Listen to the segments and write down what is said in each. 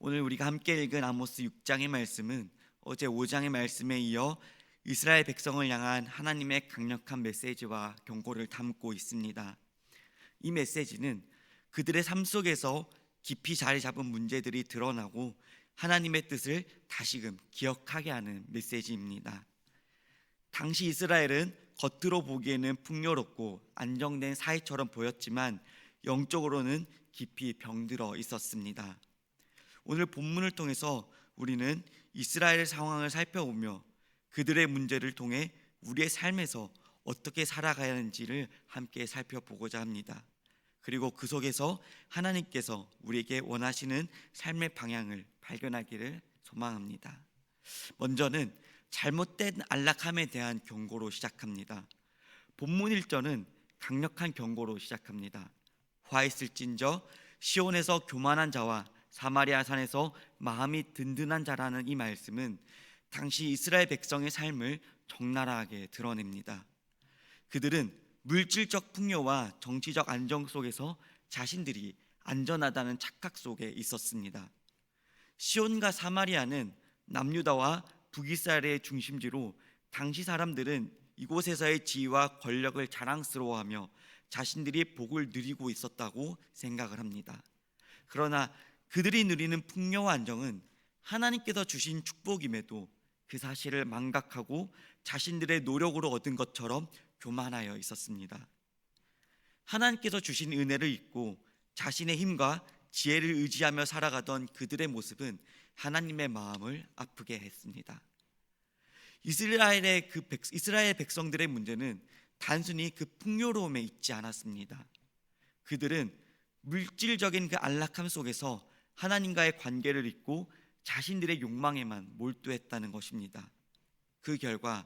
오늘 우리가 함께 읽은 아모스 6장의 말씀은 어제 5장의 말씀에 이어 이스라엘 백성을 향한 하나님의 강력한 메시지와 경고를 담고 있습니다. 이 메시지는 그들의 삶 속에서 깊이 자리 잡은 문제들이 드러나고 하나님의 뜻을 다시금 기억하게 하는 메시지입니다. 당시 이스라엘은 겉으로 보기에는 풍요롭고 안정된 사회처럼 보였지만 영적으로는 깊이 병들어 있었습니다. 오늘 본문을 통해서 우리는 이스라엘의 상황을 살펴보며 그들의 문제를 통해 우리의 삶에서 어떻게 살아가야 하는지를 함께 살펴보고자 합니다. 그리고 그 속에서 하나님께서 우리에게 원하시는 삶의 방향을 발견하기를 소망합니다. 먼저는 잘못된 안락함에 대한 경고로 시작합니다. 본문 1절은 강력한 경고로 시작합니다. 화 있을진저 시온에서 교만한 자와 사마리아 산에서 마음이 든든한 자라는 이 말씀은 당시 이스라엘 백성의 삶을 적나라하게 드러냅니다. 그들은 물질적 풍요와 정치적 안정 속에서 자신들이 안전하다는 착각 속에 있었습니다. 시온과 사마리아는 남유다와 북이스라엘의 중심지로 당시 사람들은 이곳에서의 지위와 권력을 자랑스러워하며 자신들이 복을 누리고 있었다고 생각을 합니다. 그러나 그들이 누리는 풍요와 안정은 하나님께서 주신 축복임에도 그 사실을 망각하고 자신들의 노력으로 얻은 것처럼 교만하여 있었습니다. 하나님께서 주신 은혜를 잊고 자신의 힘과 지혜를 의지하며 살아가던 그들의 모습은 하나님의 마음을 아프게 했습니다. 이스라엘 백성들의 문제는 단순히 그 풍요로움에 있지 않았습니다. 그들은 물질적인 그 안락함 속에서 하나님과의 관계를 잊고 자신들의 욕망에만 몰두했다는 것입니다. 그 결과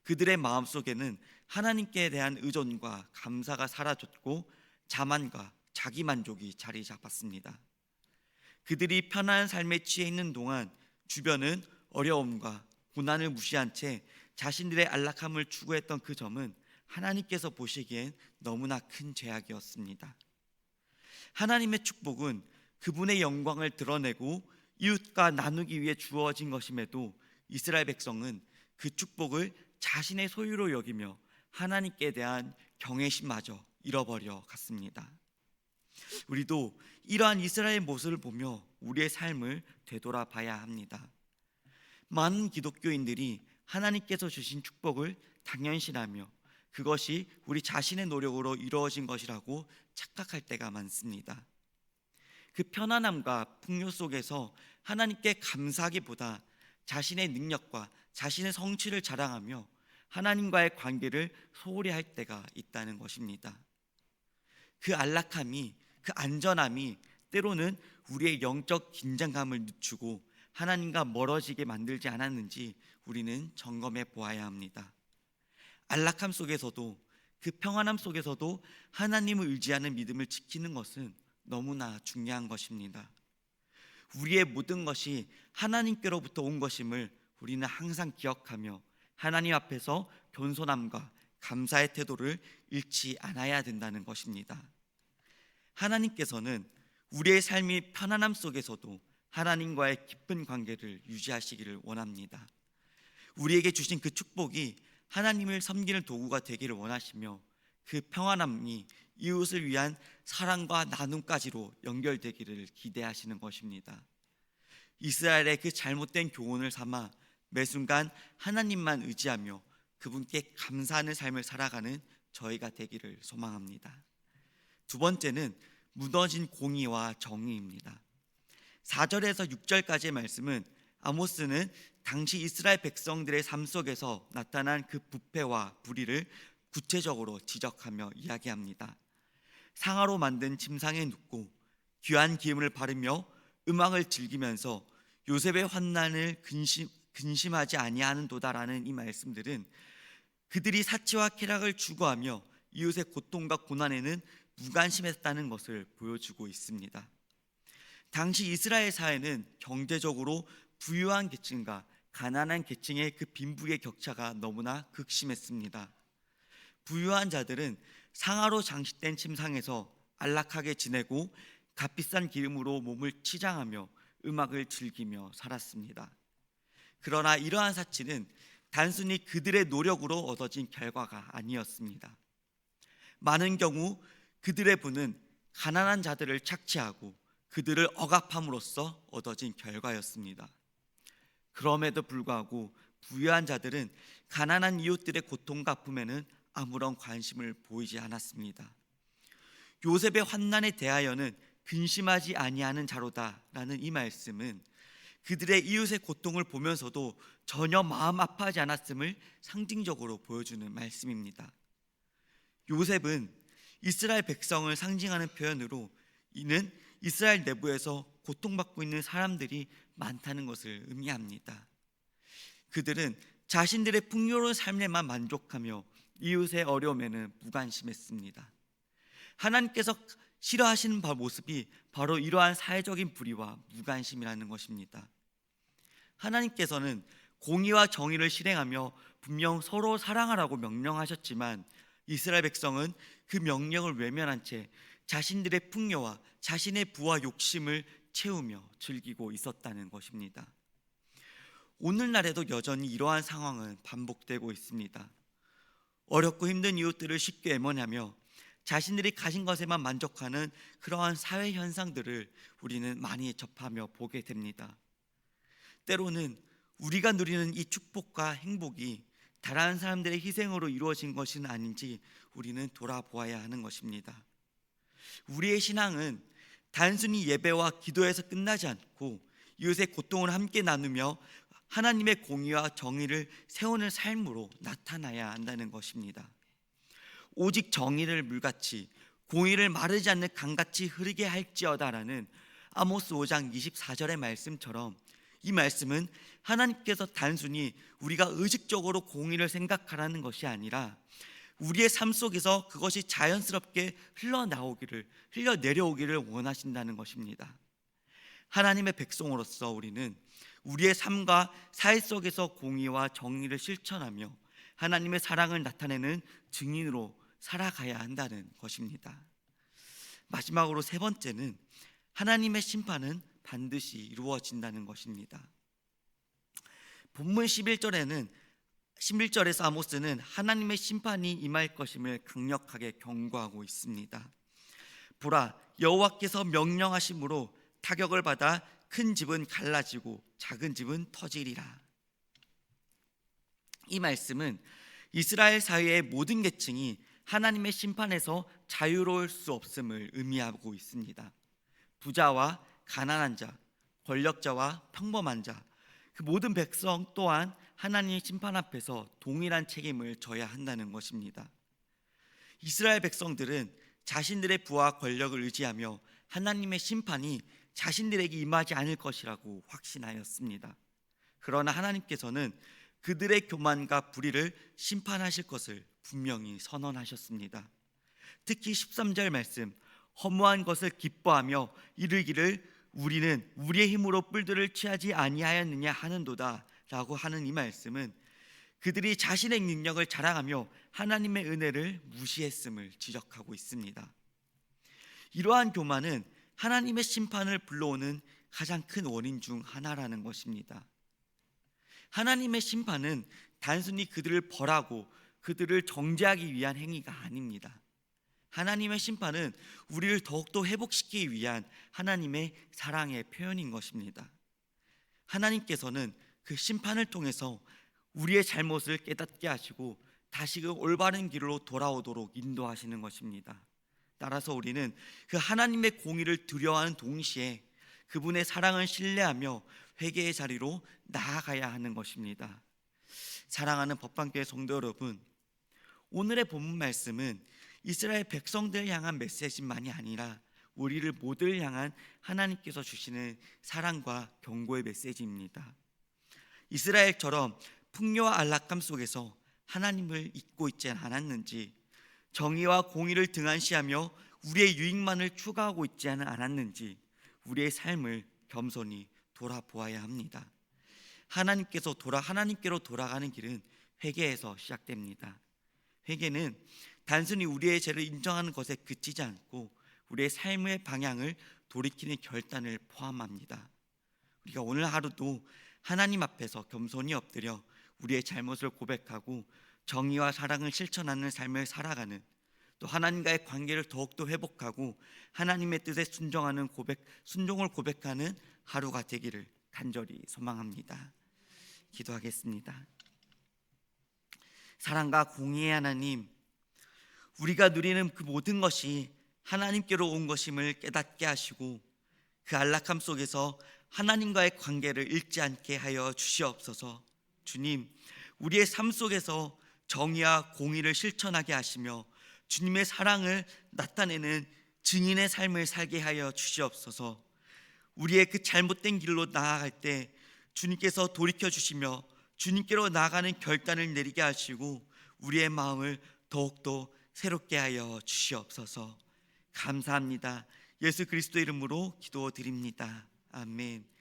그들의 마음속에는 하나님께 대한 의존과 감사가 사라졌고 자만과 자기만족이 자리 잡았습니다. 그들이 편안한 삶에 취해 있는 동안 주변은 어려움과 고난을 무시한 채 자신들의 안락함을 추구했던 그 점은 하나님께서 보시기엔 너무나 큰 죄악이었습니다. 하나님의 축복은 그분의 영광을 드러내고 이웃과 나누기 위해 주어진 것임에도 이스라엘 백성은 그 축복을 자신의 소유로 여기며 하나님께 대한 경외심마저 잃어버려 갔습니다. 우리도 이러한 이스라엘 모습을 보며 우리의 삶을 되돌아봐야 합니다. 많은 기독교인들이 하나님께서 주신 축복을 당연시하며 그것이 우리 자신의 노력으로 이루어진 것이라고 착각할 때가 많습니다. 그 편안함과 풍요 속에서 하나님께 감사하기보다 자신의 능력과 자신의 성취를 자랑하며 하나님과의 관계를 소홀히 할 때가 있다는 것입니다. 그 안락함이, 그 안전함이 때로는 우리의 영적 긴장감을 늦추고 하나님과 멀어지게 만들지 않았는지 우리는 점검해 보아야 합니다. 안락함 속에서도, 그 평안함 속에서도 하나님을 의지하는 믿음을 지키는 것은 너무나 중요한 것입니다. 우리의 모든 것이 하나님께로부터 온 것임을 우리는 항상 기억하며 하나님 앞에서 겸손함과 감사의 태도를 잃지 않아야 된다는 것입니다. 하나님께서는 우리의 삶이 편안함 속에서도 하나님과의 깊은 관계를 유지하시기를 원합니다. 우리에게 주신 그 축복이 하나님을 섬기는 도구가 되기를 원하시며 그 평안함이 이웃을 위한 사랑과 나눔까지로 연결되기를 기대하시는 것입니다. 이스라엘의 그 잘못된 교훈을 삼아 매 순간 하나님만 의지하며 그분께 감사하는 삶을 살아가는 저희가 되기를 소망합니다. 두 번째는 무너진 공의와 정의입니다. 4절에서 6절까지의 말씀은 아모스는 당시 이스라엘 백성들의 삶 속에서 나타난 그 부패와 불의를 구체적으로 지적하며 이야기합니다. 상아로 만든 침상에 눕고 귀한 기름을 바르며 음악을 즐기면서 요셉의 환난을 근심하지 아니하는도다라는 이 말씀들은 그들이 사치와 쾌락을 추구하며 이웃의 고통과 고난에는 무관심했다는 것을 보여주고 있습니다. 당시 이스라엘 사회는 경제적으로 부유한 계층과 가난한 계층의 그 빈부의 격차가 너무나 극심했습니다. 부유한 자들은 상아로 장식된 침상에서 안락하게 지내고 값비싼 기름으로 몸을 치장하며 음악을 즐기며 살았습니다. 그러나 이러한 사치는 단순히 그들의 노력으로 얻어진 결과가 아니었습니다. 많은 경우 그들의 부는 가난한 자들을 착취하고 그들을 억압함으로써 얻어진 결과였습니다. 그럼에도 불구하고 부유한 자들은 가난한 이웃들의 고통과 아픔에는 아무런 관심을 보이지 않았습니다. 요셉의 환난에 대하여는 근심하지 아니하는 자로다라는 이 말씀은 그들의 이웃의 고통을 보면서도 전혀 마음 아파하지 않았음을 상징적으로 보여주는 말씀입니다. 요셉은 이스라엘 백성을 상징하는 표현으로 이는 이스라엘 내부에서 고통받고 있는 사람들이 많다는 것을 의미합니다. 그들은 자신들의 풍요로운 삶에만 만족하며 이웃의 어려움에는 무관심했습니다. 하나님께서 싫어하시는 모습이 바로 이러한 사회적인 불의와 무관심이라는 것입니다. 하나님께서는 공의와 정의를 실행하며 분명 서로 사랑하라고 명령하셨지만 이스라엘 백성은 그 명령을 외면한 채 자신들의 풍요와 자신의 부와 욕심을 채우며 즐기고 있었다는 것입니다. 오늘날에도 여전히 이러한 상황은 반복되고 있습니다. 어렵고 힘든 이웃들을 쉽게 외면하며 자신들이 가진 것에만 만족하는 그러한 사회 현상들을 우리는 많이 접하며 보게 됩니다. 때로는 우리가 누리는 이 축복과 행복이 다른 사람들의 희생으로 이루어진 것은 아닌지 우리는 돌아보아야 하는 것입니다. 우리의 신앙은 단순히 예배와 기도에서 끝나지 않고 이웃의 고통을 함께 나누며 하나님의 공의와 정의를 세우는 삶으로 나타나야 한다는 것입니다. 오직 정의를 물같이 공의를 마르지 않는 강같이 흐르게 할지어다라는 아모스 5장 24절의 말씀처럼 이 말씀은 하나님께서 단순히 우리가 의식적으로 공의를 생각하라는 것이 아니라 우리의 삶 속에서 그것이 자연스럽게 흘러내려오기를 원하신다는 것입니다. 하나님의 백성으로서 우리는 우리의 삶과 사회 속에서 공의와 정의를 실천하며 하나님의 사랑을 나타내는 증인으로 살아가야 한다는 것입니다. 마지막으로 세 번째는 하나님의 심판은 반드시 이루어진다는 것입니다. 본문 11절에서 아모스는 하나님의 심판이 임할 것임을 강력하게 경고하고 있습니다. 보라, 여호와께서 명령하심으로 타격을 받아 큰 집은 갈라지고 작은 집은 터지리라. 이 말씀은 이스라엘 사회의 모든 계층이 하나님의 심판에서 자유로울 수 없음을 의미하고 있습니다. 부자와 가난한 자, 권력자와 평범한 자, 그 모든 백성 또한 하나님의 심판 앞에서 동일한 책임을 져야 한다는 것입니다. 이스라엘 백성들은 자신들의 부와 권력을 의지하며 하나님의 심판이 자신들에게 임하지 않을 것이라고 확신하였습니다. 그러나 하나님께서는 그들의 교만과 불의를 심판하실 것을 분명히 선언하셨습니다. 특히 13절 말씀, 허무한 것을 기뻐하며 이르기를 우리는 우리의 힘으로 뿔들을 취하지 아니하였느냐 하는도다 라고 하는 이 말씀은 그들이 자신의 능력을 자랑하며 하나님의 은혜를 무시했음을 지적하고 있습니다. 이러한 교만은 하나님의 심판을 불러오는 가장 큰 원인 중 하나라는 것입니다. 하나님의 심판은 단순히 그들을 벌하고 그들을 정죄하기 위한 행위가 아닙니다. 하나님의 심판은 우리를 더욱더 회복시키기 위한 하나님의 사랑의 표현인 것입니다. 하나님께서는 그 심판을 통해서 우리의 잘못을 깨닫게 하시고 다시금 올바른 길로 돌아오도록 인도하시는 것입니다. 따라서 우리는 그 하나님의 공의를 두려워하는 동시에 그분의 사랑을 신뢰하며 회개의 자리로 나아가야 하는 것입니다. 사랑하는 법방교회 성도 여러분, 오늘의 본문 말씀은 이스라엘 백성들을 향한 메시지만이 아니라 우리를 모두를 향한 하나님께서 주시는 사랑과 경고의 메시지입니다. 이스라엘처럼 풍요와 안락함 속에서 하나님을 잊고 있지 않았는지, 정의와 공의를 등한시하며 우리의 유익만을 추구하고 있지 않았는지 우리의 삶을 겸손히 돌아보아야 합니다. 하나님께로 돌아가는 길은 회개에서 시작됩니다. 회개는 단순히 우리의 죄를 인정하는 것에 그치지 않고 우리의 삶의 방향을 돌이키는 결단을 포함합니다. 우리가 오늘 하루도 하나님 앞에서 겸손히 엎드려 우리의 잘못을 고백하고 정의와 사랑을 실천하는 삶을 살아가는, 또 하나님과의 관계를 더욱더 회복하고 하나님의 뜻에 순종을 고백하는 하루가 되기를 간절히 소망합니다. 기도하겠습니다. 사랑과 공의의 하나님, 우리가 누리는 그 모든 것이 하나님께로 온 것임을 깨닫게 하시고 그 안락함 속에서 하나님과의 관계를 잃지 않게 하여 주시옵소서. 주님, 우리의 삶 속에서 정의와 공의를 실천하게 하시며 주님의 사랑을 나타내는 증인의 삶을 살게 하여 주시옵소서. 우리의 그 잘못된 길로 나아갈 때 주님께서 돌이켜 주시며 주님께로 나아가는 결단을 내리게 하시고 우리의 마음을 더욱더 새롭게 하여 주시옵소서. 감사합니다. 예수 그리스도 이름으로 기도드립니다. 아멘.